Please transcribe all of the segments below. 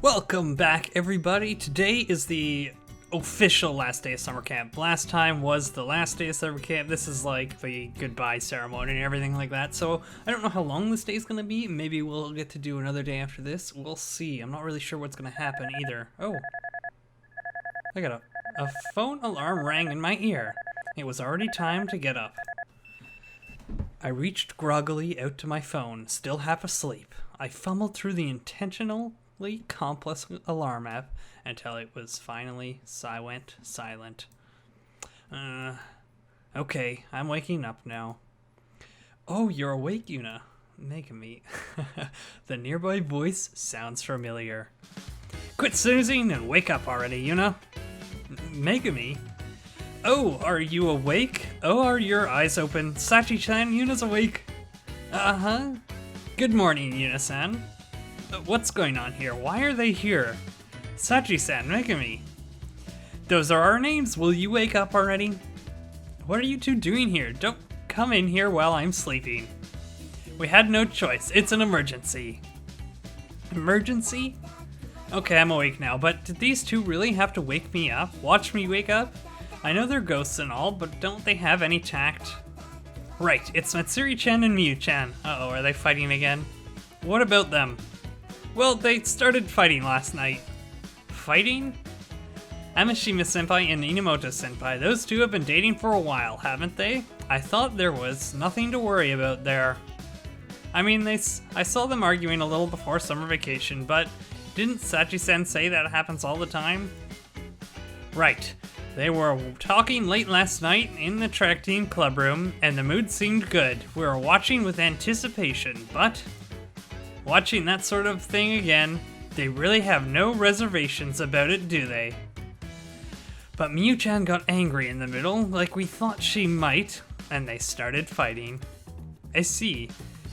Welcome back, everybody. Today is the official last day of summer camp. Last time was the last day of summer camp. This is like the goodbye ceremony and everything like that. So I don't know how long this day is going to be. Maybe we'll get to do another day after this. We'll see. I'm not really sure what's going to happen either. Oh, I got a phone alarm rang in my ear. It was already time to get up. I reached groggily out to my phone, still half asleep. I fumbled through the intentionally complex alarm app until it was finally silent. Okay, I'm waking up now. Oh, you're awake, Yuna. Megami. The nearby voice sounds familiar. Quit snoozing and wake up already, Yuna. Megami? Oh, are you awake? Oh, are your eyes open? Sachi-chan, Yuna's awake. Uh-huh. Good morning, Yuna-san. What's going on here? Why are they here? Sachi-san, Megami. Those are our names. Will you wake up already? What are you two doing here? Don't come in here while I'm sleeping. We had no choice. It's an emergency. Emergency? Okay, I'm awake now, but did these two really have to wake me up? Watch me wake up? I know they're ghosts and all, but don't they have any tact? Right, it's Matsuri-chan and Miyu-chan. Uh-oh, are they fighting again? What about them? Well, they started fighting last night. Fighting? Amishima-senpai and Inamoto-senpai, those two have been dating for a while, haven't they? I thought there was nothing to worry about there. I mean, I saw them arguing a little before summer vacation, but didn't Sachi-san say that happens all the time? Right. They were talking late last night in the track team club room, and the mood seemed good. We were watching with anticipation, but watching that sort of thing again, they really have no reservations about it, do they? But Miyu-chan got angry in the middle, like we thought she might, and they started fighting. I see.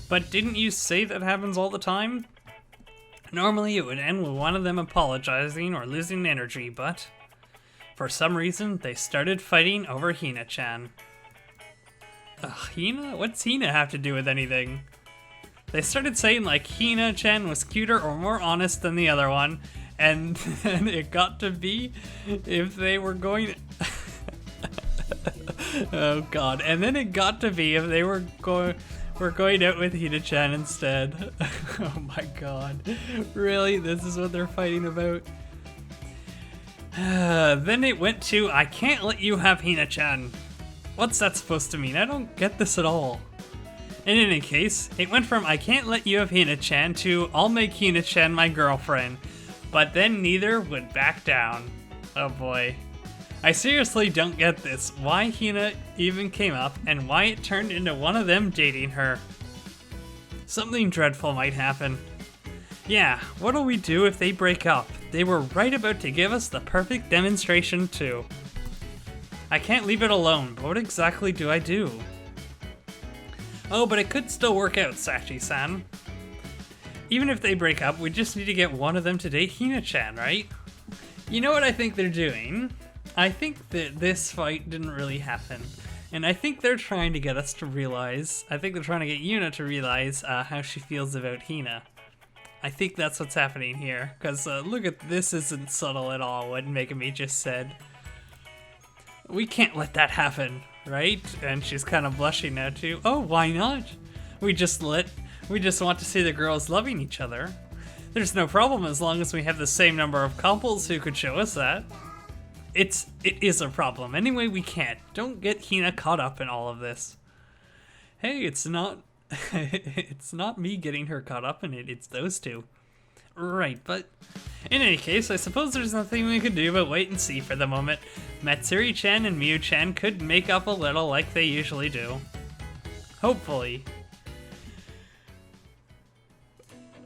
But didn't you say that happens all the time? Normally it would end with one of them apologizing or losing energy, but for some reason they started fighting over Hina-chan. Ugh, Hina? What's Hina have to do with anything? They started saying like Hina-chan was cuter or more honest than the other one, and then it got to be if they were going oh god, and then it got to be if they were going out with Hina-chan instead. Oh my god. Really? This is what they're fighting about? Then it went to, I can't let you have Hina-chan. What's that supposed to mean? I don't get this at all. In any case, it went from I can't let you have Hina-chan to I'll make Hina-chan my girlfriend. But then neither would back down. Oh boy. I seriously don't get this. Why Hina even came up and why it turned into one of them dating her. Something dreadful might happen. Yeah, what'll we do if they break up? They were right about to give us the perfect demonstration too. I can't leave it alone, but what exactly do I do? Oh, but it could still work out, Sachi-san. Even if they break up, we just need to get one of them to date Hina-chan, right? You know what I think they're doing? I think that this fight didn't really happen. And I think they're trying to get us to realize, I think they're trying to get Yuna to realize how she feels about Hina. I think that's what's happening here, because look at this, isn't subtle at all what Megami just said. We can't let that happen, right? And she's kind of blushing now too. Oh, why not? We just want to see the girls loving each other. There's no problem as long as we have the same number of couples who could show us that. It is a problem. Anyway, we can't. Don't get Hina caught up in all of this. Hey, it's not it's not me getting her caught up in it, it's those two. Right, but in any case, I suppose there's nothing we could do but wait and see for the moment. Matsuri-chan and Miyu-chan could make up a little like they usually do. Hopefully.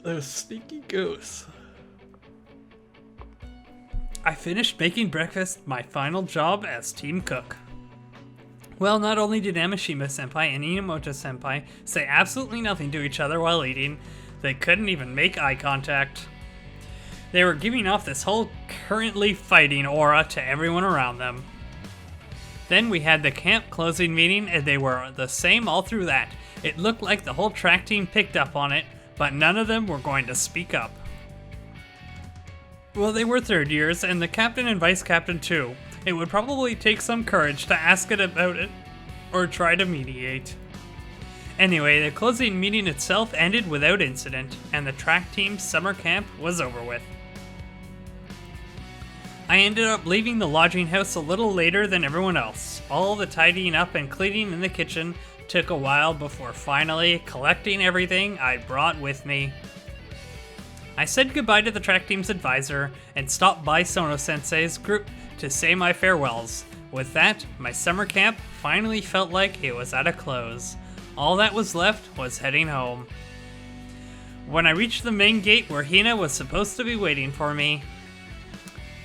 Those sneaky ghosts. I finished making breakfast, my final job as team cook. Well, not only did Amishima-senpai and Inamoto-senpai say absolutely nothing to each other while eating, they couldn't even make eye contact. They were giving off this whole currently fighting aura to everyone around them. Then we had the camp closing meeting and they were the same all through that. It looked like the whole track team picked up on it, but none of them were going to speak up. Well, they were third years, and the captain and vice captain too. It would probably take some courage to ask it about it, or try to mediate. Anyway, the closing meeting itself ended without incident, and the track team's summer camp was over with. I ended up leaving the lodging house a little later than everyone else. All the tidying up and cleaning in the kitchen took a while before finally collecting everything I brought with me. I said goodbye to the track team's advisor and stopped by Sono-sensei's group to say my farewells. With that, my summer camp finally felt like it was at a close. All that was left was heading home. When I reached the main gate where Hina was supposed to be waiting for me,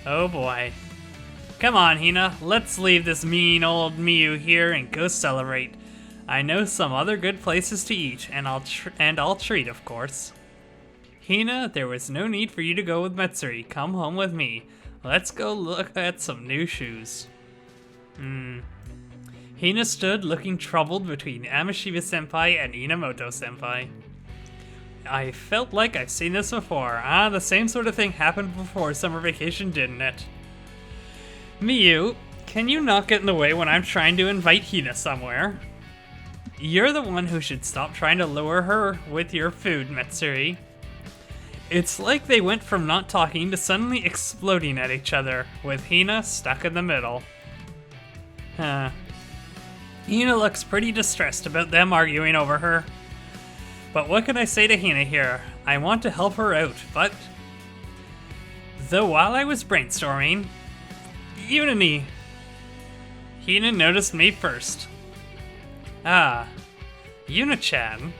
oh boy. Come on, Hina, let's leave this mean old Miyu here and go celebrate. I know some other good places to eat, and I'll treat, of course. Hina, there was no need for you to go with Matsuri. Come home with me. Let's go look at some new shoes. Hina stood looking troubled between Amishima-senpai and Inamoto-senpai. I felt like I've seen this before. The same sort of thing happened before summer vacation, didn't it? Miyu, can you not get in the way when I'm trying to invite Hina somewhere? You're the one who should stop trying to lure her with your food, Matsuri. It's like they went from not talking to suddenly exploding at each other, with Hina stuck in the middle. Hina looks pretty distressed about them arguing over her. But what can I say to Hina here? I want to help her out, but... Though while I was brainstorming... Yuna Hina noticed me first. Yuna-chan.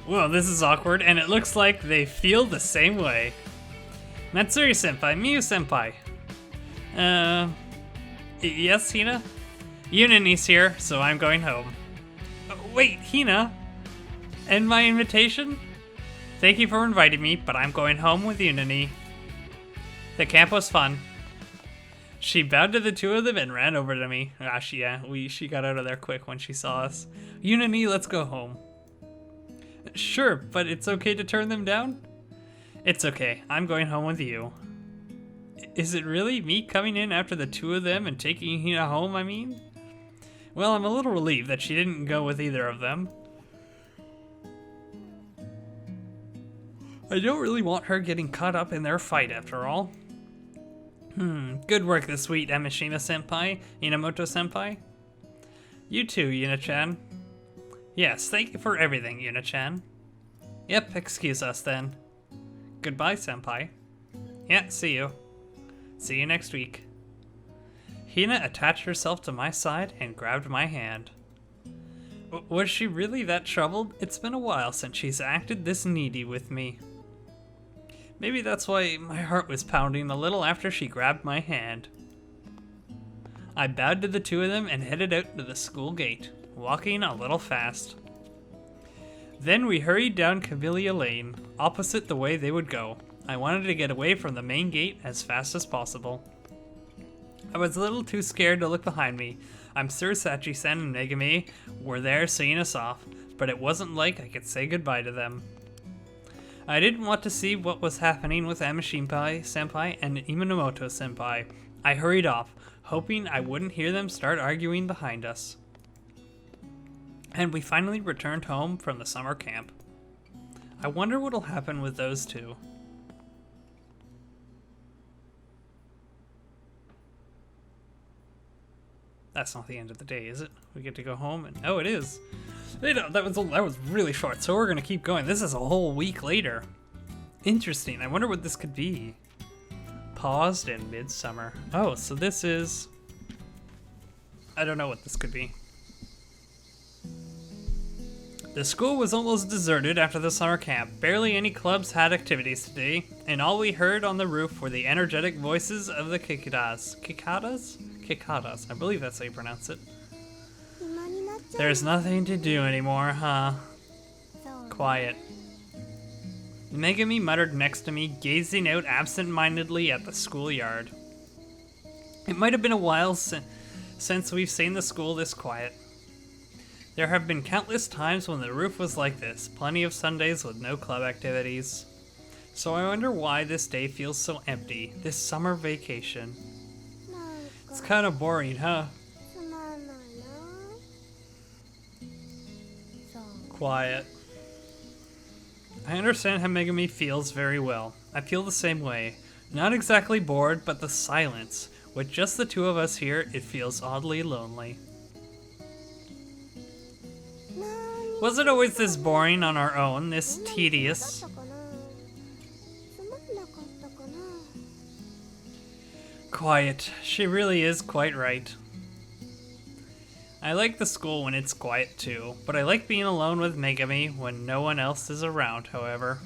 Well, this is awkward, and it looks like they feel the same way. Matsuri-senpai, Miyu-senpai. Yes, Hina? Yuna-ni's here, so I'm going home. Wait, Hina? And my invitation? Thank you for inviting me, but I'm going home with Yuna-ni. The camp was fun. She bowed to the two of them and ran over to me. She got out of there quick when she saw us. Yuna-ni, let's go home. Sure, but it's okay to turn them down? It's okay, I'm going home with you. Is it really me coming in after the two of them and taking Hina home, I mean? Well, I'm a little relieved that she didn't go with either of them. I don't really want her getting caught up in their fight after all. Good work this week, Amishima-senpai, Inamoto-senpai. You too, Yuna-chan. Yes, thank you for everything, Yuna-chan. Yep, excuse us then. Goodbye, senpai. Yeah, see you. See you next week. Hina attached herself to my side and grabbed my hand. Was she really that troubled? It's been a while since she's acted this needy with me. Maybe that's why my heart was pounding a little after she grabbed my hand. I bowed to the two of them and headed out to the school gate, walking a little fast. Then we hurried down Camellia Lane, opposite the way they would go. I wanted to get away from the main gate as fast as possible. I was a little too scared to look behind me. I'm sure Sachi-san and Megami were there seeing us off, but it wasn't like I could say goodbye to them. I didn't want to see what was happening with Amishima-senpai and Inamoto-senpai. I hurried off, hoping I wouldn't hear them start arguing behind us. And we finally returned home from the summer camp. I wonder what'll happen with those two. That's not the end of the day, is it? We get to go home and... Oh, it is. That was really short, so we're gonna keep going. This is a whole week later. Interesting. I wonder what this could be. Paused in midsummer. Oh, so this is... I don't know what this could be. The school was almost deserted after the summer camp. Barely any clubs had activities today, and all we heard on the roof were the energetic voices of the Kikadas. Kikadas? Kikadas. I believe that's how you pronounce it. There's nothing to do anymore, huh? Quiet. Megami muttered next to me, gazing out absent-mindedly at the schoolyard. It might have been a while since we've seen the school this quiet. There have been countless times when the roof was like this, plenty of Sundays with no club activities. So I wonder why this day feels so empty, this summer vacation. It's kind of boring, huh? Quiet. I understand how Megami feels very well. I feel the same way. Not exactly bored, but the silence. With just the two of us here, it feels oddly lonely. Was it always this boring on our own, this tedious? Quiet. She really is quite right. I like the school when it's quiet too, but I like being alone with Megami when no one else is around, however.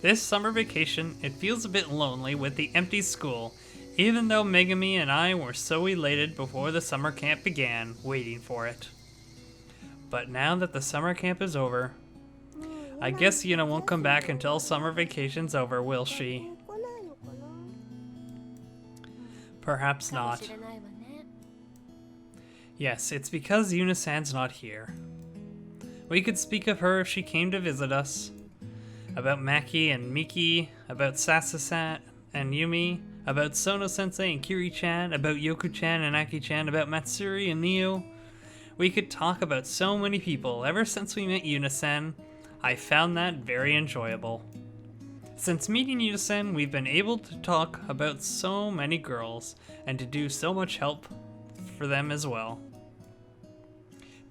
This summer vacation, it feels a bit lonely with the empty school, even though Megami and I were so elated before the summer camp began, waiting for it. But now that the summer camp is over, I guess Yuna won't come back until summer vacation's over, will she? Perhaps not. Yes, it's because Yuna-san's not here. We could speak of her if she came to visit us. About Maki and Miki, about Sasa-san and Yumi, about Sono-sensei and Kiri-chan, about Yoku-chan and Aki-chan, about Matsuri and Neo. We could talk about so many people. Ever since we met Yuna-san, I found that very enjoyable. Since meeting Yuna-san, we've been able to talk about so many girls, and to do so much help for them as well.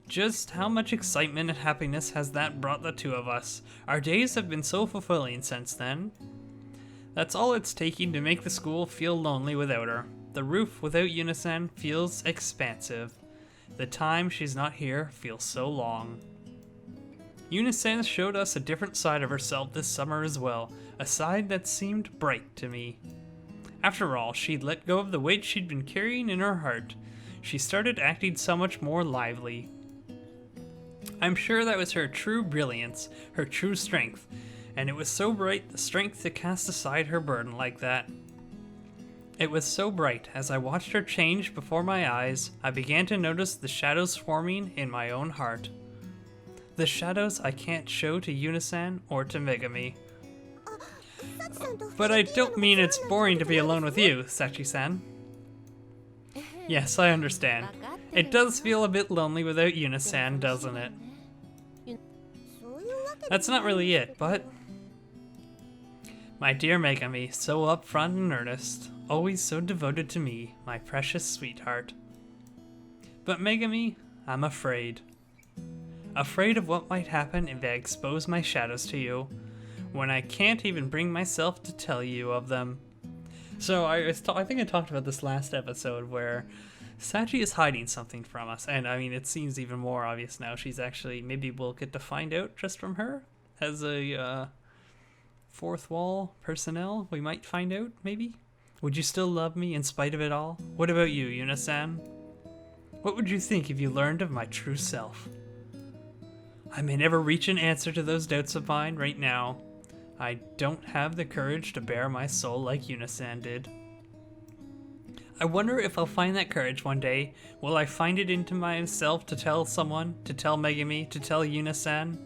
Just how much excitement and happiness has that brought the two of us? Our days have been so fulfilling since then. That's all it's taking to make the school feel lonely without her. The roof without Yuna-san feels expansive. The time she's not here feels so long. Yuna-san showed us a different side of herself this summer as well, a side that seemed bright to me. After all, she'd let go of the weight she'd been carrying in her heart. She started acting so much more lively. I'm sure that was her true brilliance, her true strength, and it was so bright, the strength to cast aside her burden like that. It was so bright, as I watched her change before my eyes, I began to notice the shadows forming in my own heart. The shadows I can't show to Yuna-san or to Megami. But I don't mean it's boring to be alone with you, Sachi-san. Yes, I understand. It does feel a bit lonely without Yuna-san, doesn't it? That's not really it, but... My dear Megami, so upfront and earnest, always so devoted to me, my precious sweetheart. But Megami, I'm afraid. Afraid of what might happen if I expose my shadows to you, when I can't even bring myself to tell you of them. So I think I talked about this last episode where Sachi is hiding something from us, and I mean it seems even more obvious now. She's actually, maybe we'll get to find out just from her as a fourth wall personnel. We might find out, maybe. Would you still love me in spite of it all? What about you, Yuna-san? What would you think if you learned of my true self? I may never reach an answer to those doubts of mine right now. I don't have the courage to bare my soul like Yuna-san did. I wonder if I'll find that courage one day. Will I find it into myself to tell someone, to tell Megami, to tell Yuna-san?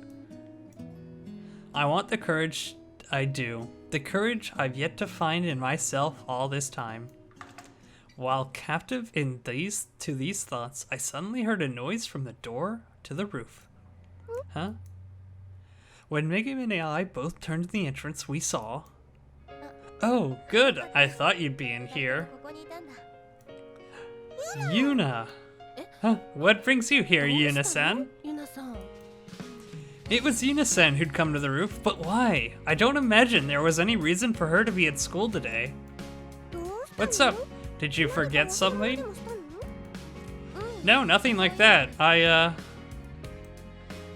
I want the courage, I do. The courage I've yet to find in myself all this time. While captive in these thoughts, I suddenly heard a noise from the door to the roof. Huh? When Megami and I both turned to the entrance, we saw... Oh, good! I thought you'd be in here. Yuna! Huh? What brings you here, Yuna-san? It was Yuna-san who'd come to the roof, but why? I don't imagine there was any reason for her to be at school today. What's up? Did you forget something? No, nothing like that.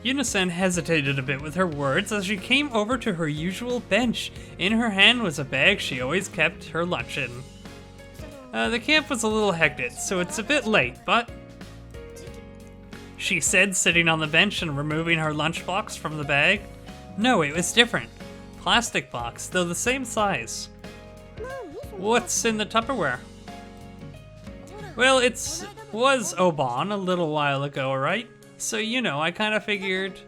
Yuna-san hesitated a bit with her words as she came over to her usual bench. In her hand was a bag she always kept her lunch in. The camp was a little hectic, so it's a bit late, but... She said, sitting on the bench and removing her lunchbox from the bag. No, it was different. Plastic box, though the same size. What's in the Tupperware? Well, was Oban a little while ago, right? So, you know, I kind of figured...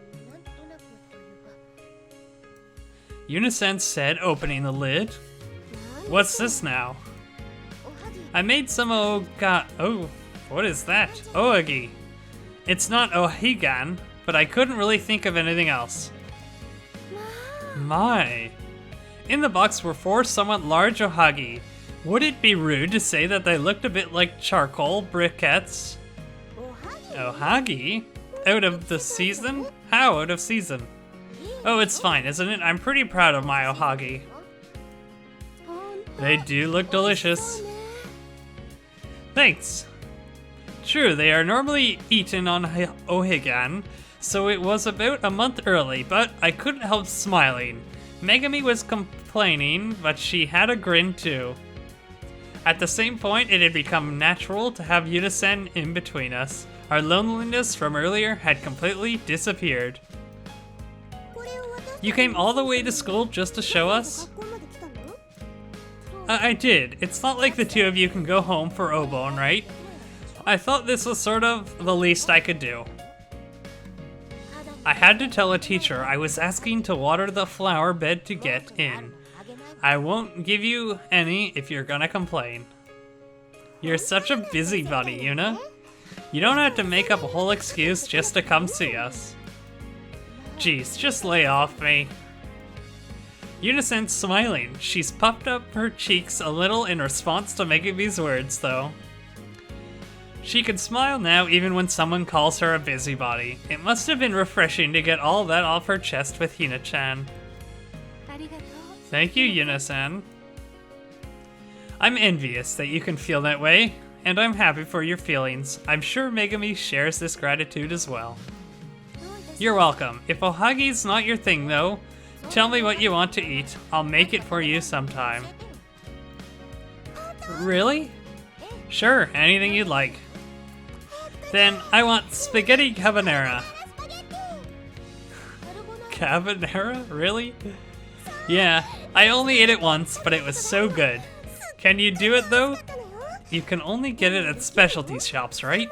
Yuna-san said, opening the lid. What's this now? I made some oh, what is that? Ohagi. It's not ohigan, but I couldn't really think of anything else. My. In the box were 4 somewhat large ohagi. Would it be rude to say that they looked a bit like charcoal briquettes? Ohagi? Out of the season? How out of season? Oh, it's fine, isn't it? I'm pretty proud of my ohagi. They do look delicious. Thanks. True, they are normally eaten on ohigan, so it was about a month early, but I couldn't help smiling. Megami was complaining, but she had a grin too. At the same point, it had become natural to have Yuna-san in between us. Our loneliness from earlier had completely disappeared. You came all the way to school just to show us? I did. It's not like the two of you can go home for Obon, right? I thought this was sort of the least I could do. I had to tell a teacher I was asking to water the flower bed to get in. I won't give you any if you're gonna complain. You're such a busybody, Yuna. You don't have to make up a whole excuse just to come see us. Jeez, just lay off me. Yuna-san's smiling. She's puffed up her cheeks a little in response to Megami's words, though. She can smile now even when someone calls her a busybody. It must have been refreshing to get all that off her chest with Hina-chan. Thank you, Yuna-san. I'm envious that you can feel that way, and I'm happy for your feelings. I'm sure Megami shares this gratitude as well. You're welcome. If ohagi's not your thing, though, tell me what you want to eat. I'll make it for you sometime. Really? Sure, anything you'd like. Then I want spaghetti carbonara. Carbonara? Really? Yeah, I only ate it once, but it was so good. Can you do it though? You can only get it at specialty shops, right?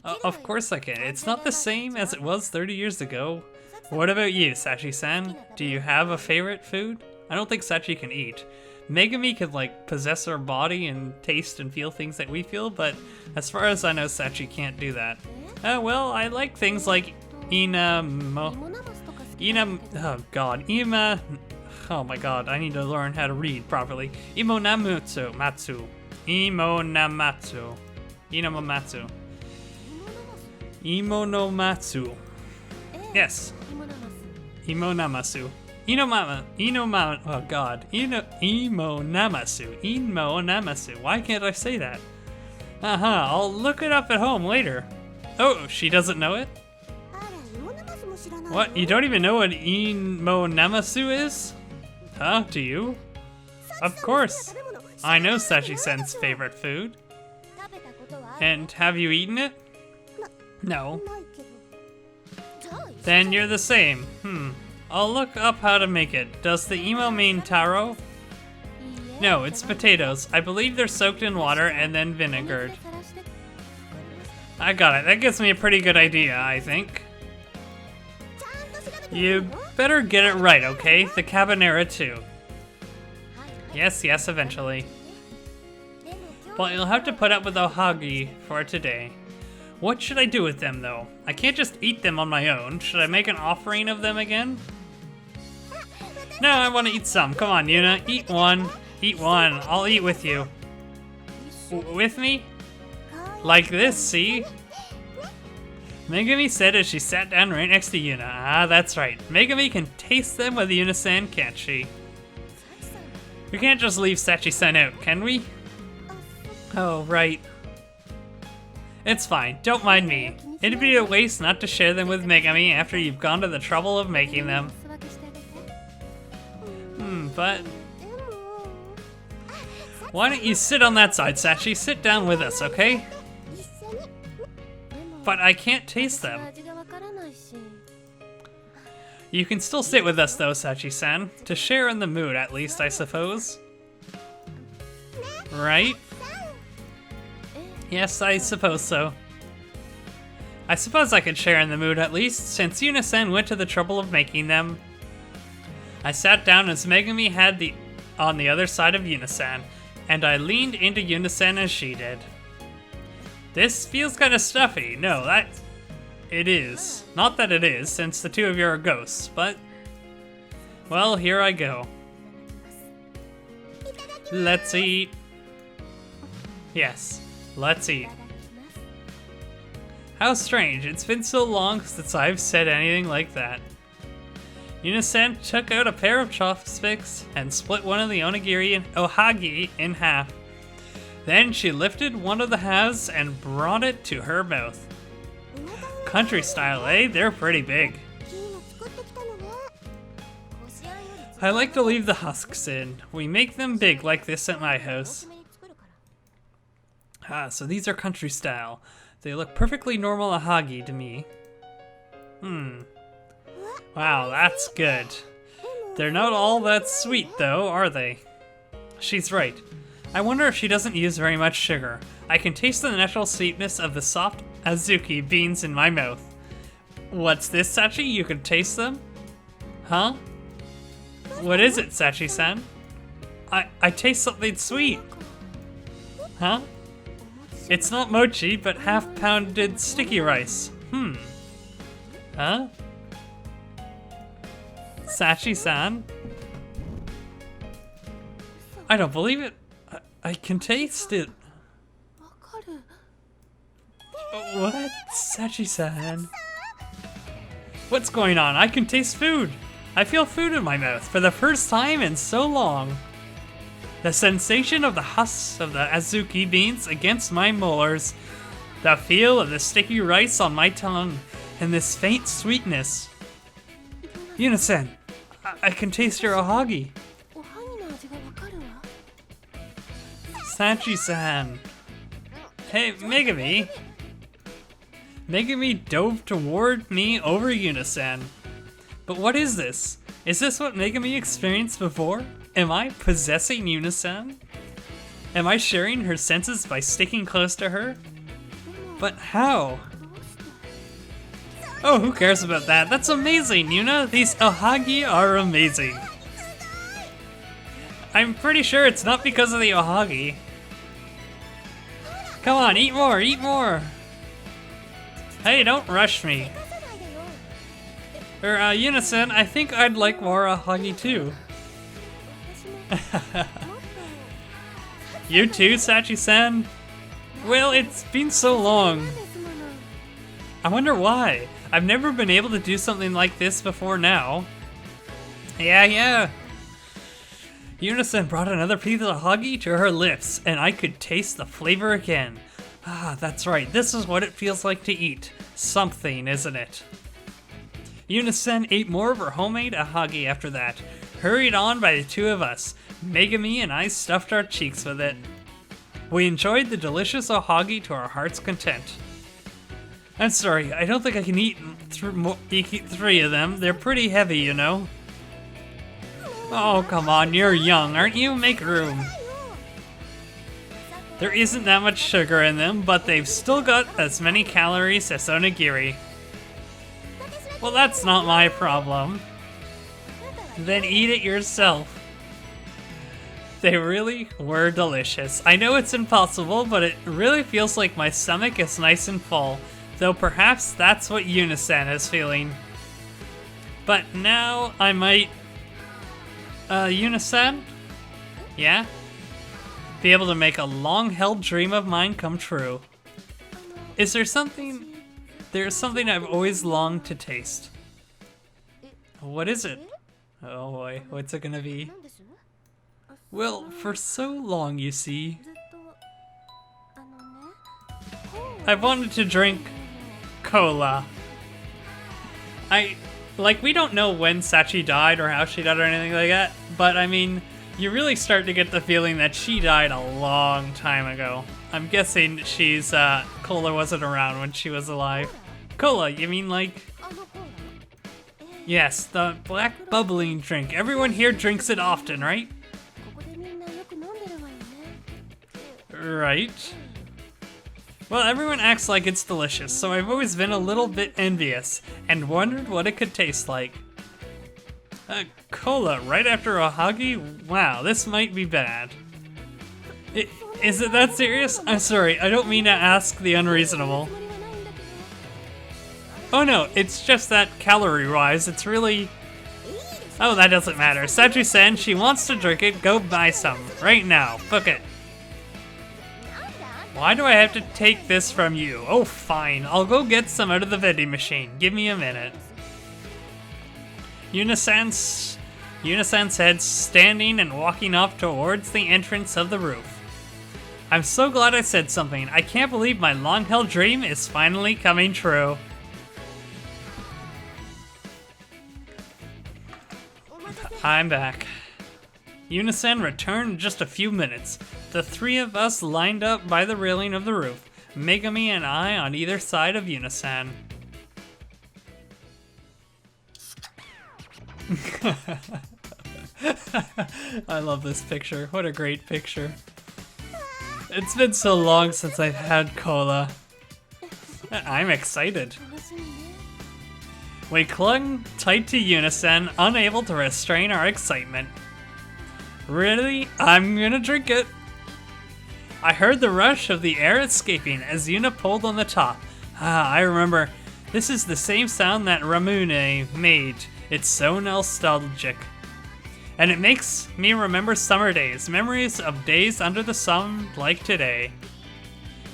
Of course I can. It's not the same as it was 30 years ago. What about you, Sachi-san? Do you have a favorite food? I don't think Sachi can eat. Megami could like possess her body and taste and feel things that we feel, but as far as I know, Sachi can't do that. Well, I like things like oh my god, I need to learn how to read properly. Imonamatsu. Yes. Imonamasu. Imonamasu. Why can't I say that? I'll look it up at home later. Oh, she doesn't know it? What, you don't even know what Imonamasu is? Huh, do you? Of course. I know Sachi-sen's favorite food. And have you eaten it? No. Then you're the same. I'll look up how to make it. Does the emo mean taro? No, it's potatoes. I believe they're soaked in water and then vinegared. I got it. That gives me a pretty good idea, I think. You better get it right, okay? The carbonara too. Yes, eventually. Well, you'll have to put up with ohagi for today. What should I do with them, though? I can't just eat them on my own. Should I make an offering of them again? No, I want to eat some. Come on, Yuna. Eat one. Eat one. I'll eat with you. With me? Like this, see? Megami said as she sat down right next to Yuna. Ah, that's right. Megami can taste them with Yuna-san, can't she? We can't just leave Sachi-san out, can we? Oh, right. It's fine, don't mind me. It'd be a waste not to share them with Megami after you've gone to the trouble of making them. But... why don't you sit on that side, Sachi? Sit down with us, okay? But I can't taste them. You can still sit with us though, Sachi-san. To share in the mood, at least, I suppose. Right? Yes, I suppose so. I suppose I could share in the mood at least, since Yuna-san went to the trouble of making them. I sat down as Megami had on the other side of Yuna-san, and I leaned into Yuna-san as she did. This feels kind of stuffy. No, it is. Not that it is, since the two of you are ghosts, but... well, here I go. Let's eat. Yes, let's eat. How strange, it's been so long since I've said anything like that. Yuna-san took out a pair of chopsticks and split one of the onigiri and ohagi in half. Then she lifted one of the halves and brought it to her mouth. Country style, eh? They're pretty big. I like to leave the husks in. We make them big like this at my house. Ah, so these are country style. They look perfectly normal ohagi to me. Wow, that's good. They're not all that sweet though, are they? She's right. I wonder if she doesn't use very much sugar. I can taste the natural sweetness of the soft azuki beans in my mouth. What's this, Sachi? You can taste them? Huh? What is it, Sachi-san? I taste something sweet. Huh? It's not mochi, but half-pounded sticky rice. Huh? Sachi-san? I don't believe it. I can taste it. What? Sachi-san? What's going on? I can taste food. I feel food in my mouth for the first time in so long. The sensation of the husks of the azuki beans against my molars, the feel of the sticky rice on my tongue, and this faint sweetness. Yuna-san, I can taste your ohagi. Sachi-san. Hey, Megami. Megami dove toward me over Yuna-san. But what is this? Is this what Megami experienced before? Am I possessing Yuna-san? Am I sharing her senses by sticking close to her? But how? Oh, who cares about that? That's amazing, Yuna! These ohagi are amazing. I'm pretty sure it's not because of the ohagi. Come on, eat more, eat more! Hey, don't rush me. Yuna-san, I think I'd like more ohagi too. You too, Sachi-san? Well, it's been so long. I wonder why. I've never been able to do something like this before now. Yeah. Yuna-san brought another piece of ohagi to her lips, and I could taste the flavor again. Ah, that's right. This is what it feels like to eat. Something, isn't it? Yuna-san ate more of her homemade ohagi after that, hurried on by the two of us. Megami and I stuffed our cheeks with it. We enjoyed the delicious ohagi to our heart's content. I'm sorry, I don't think I can eat three of them. They're pretty heavy, you know. Oh, come on, you're young, aren't you? Make room. There isn't that much sugar in them, but they've still got as many calories as onigiri. Well, that's not my problem. Then eat it yourself. They really were delicious. I know it's impossible, but it really feels like my stomach is nice and full. Though perhaps that's what Yuna-san is feeling. But now I might... Yuna-san? Yeah? Be able to make a long-held dream of mine come true. Is there something... There's something I've always longed to taste. What is it? Oh boy, what's it gonna be? Well, for so long, you see, I've wanted to drink cola. We don't know when Sachi died or how she died or anything like that, but I mean, you really start to get the feeling that she died a long time ago. I'm guessing Cola wasn't around when she was alive. Cola, you mean like... Yes, the black bubbling drink. Everyone here drinks it often, right? Right. Well, everyone acts like it's delicious, so I've always been a little bit envious and wondered what it could taste like. Cola right after a Hagi? Wow, this might be bad. Is it that serious? I'm sorry, I don't mean to ask the unreasonable. Oh no, it's just that calorie-wise, it's really... Oh, that doesn't matter. Sachi-san, she wants to drink it, go buy some. Right now, book it. Why do I have to take this from you? Oh, fine, I'll go get some out of the vending machine. Give me a minute. Yuna-san's head standing and walking off towards the entrance of the roof. I'm so glad I said something. I can't believe my long-held dream is finally coming true. I'm back. Yuna-san returned in just a few minutes. The three of us lined up by the railing of the roof, Megami and I on either side of Yuna-san. I love this picture. What a great picture. It's been so long since I've had cola. I'm excited. We clung tight to Yuna-san, unable to restrain our excitement. Really? I'm gonna drink it. I heard the rush of the air escaping as Yuna pulled on the top. I remember. This is the same sound that Ramune made. It's so nostalgic. And it makes me remember summer days, memories of days under the sun like today.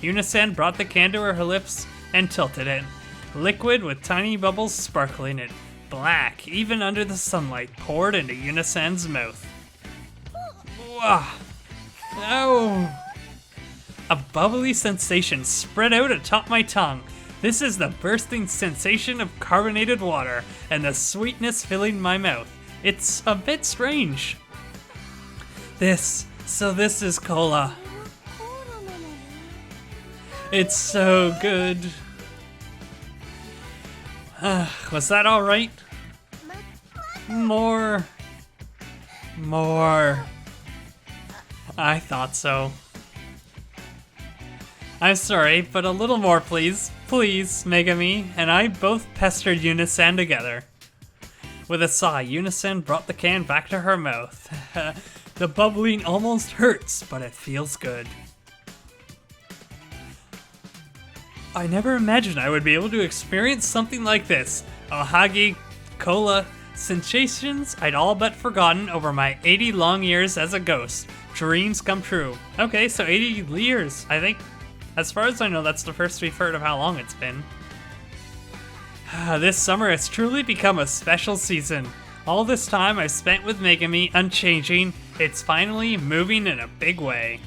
Yuna-san brought the can to her lips and tilted it. Liquid with tiny bubbles sparkling it. Black, even under the sunlight, poured into Yuna-san's mouth. Wah. Oh! A bubbly sensation spread out atop my tongue. This is the bursting sensation of carbonated water and the sweetness filling my mouth. It's a bit strange. This is cola. It's so good. Was that all right? More. I thought so. I'm sorry, but a little more, please. Please, Megami and I both pestered Yuna-san together. With a sigh, Yuna-san brought the can back to her mouth. The bubbling almost hurts, but it feels good. I never imagined I would be able to experience something like this. Ohagi, cola, sensations I'd all but forgotten over my 80 long years as a ghost. Dreams come true. Okay, so 80 years, I think. As far as I know, that's the first we've heard of how long it's been. This summer has truly become a special season. All this time I've spent with Megami unchanging, it's finally moving in a big way.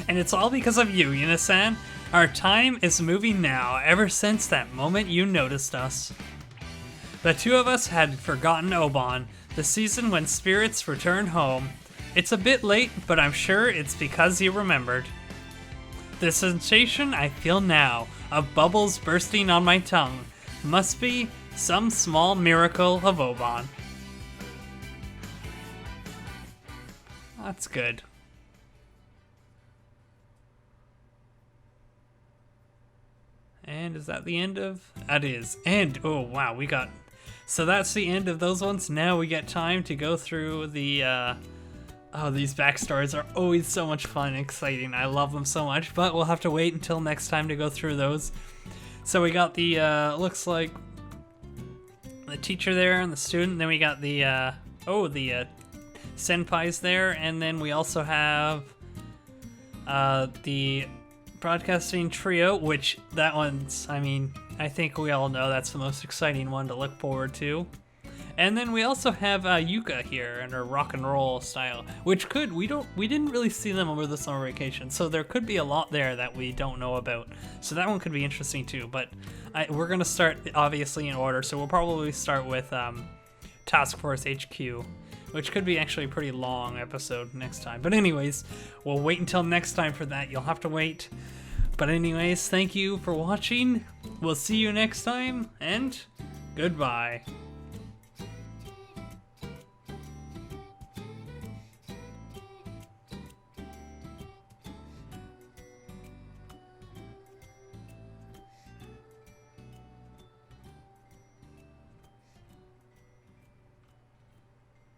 And it's all because of you, Yuna-san. Our time is moving now, ever since that moment you noticed us. The two of us had forgotten Oban, the season when spirits return home. It's a bit late, but I'm sure it's because you remembered. The sensation I feel now, of bubbles bursting on my tongue, must be some small miracle of Oban. That's good. And is that the end of? That is. And, oh wow, we got... So that's the end of those ones. Now we get time to go through the, Oh, these backstories are always so much fun and exciting. I love them so much, but we'll have to wait until next time to go through those. So we got the, looks like the teacher there and the student. Then we got the, senpais there. And then we also have, the broadcasting trio, which that one's, I mean, I think we all know that's the most exciting one to look forward to. And then we also have Yuka here in her rock and roll style, which we didn't really see them over the summer vacation, so there could be a lot there that we don't know about. So that one could be interesting too. But we're gonna start obviously in order, so we'll probably start with Task Force HQ, which could be actually a pretty long episode next time. But anyways, we'll wait until next time for that. You'll have to wait. But anyways, thank you for watching. We'll see you next time, and goodbye.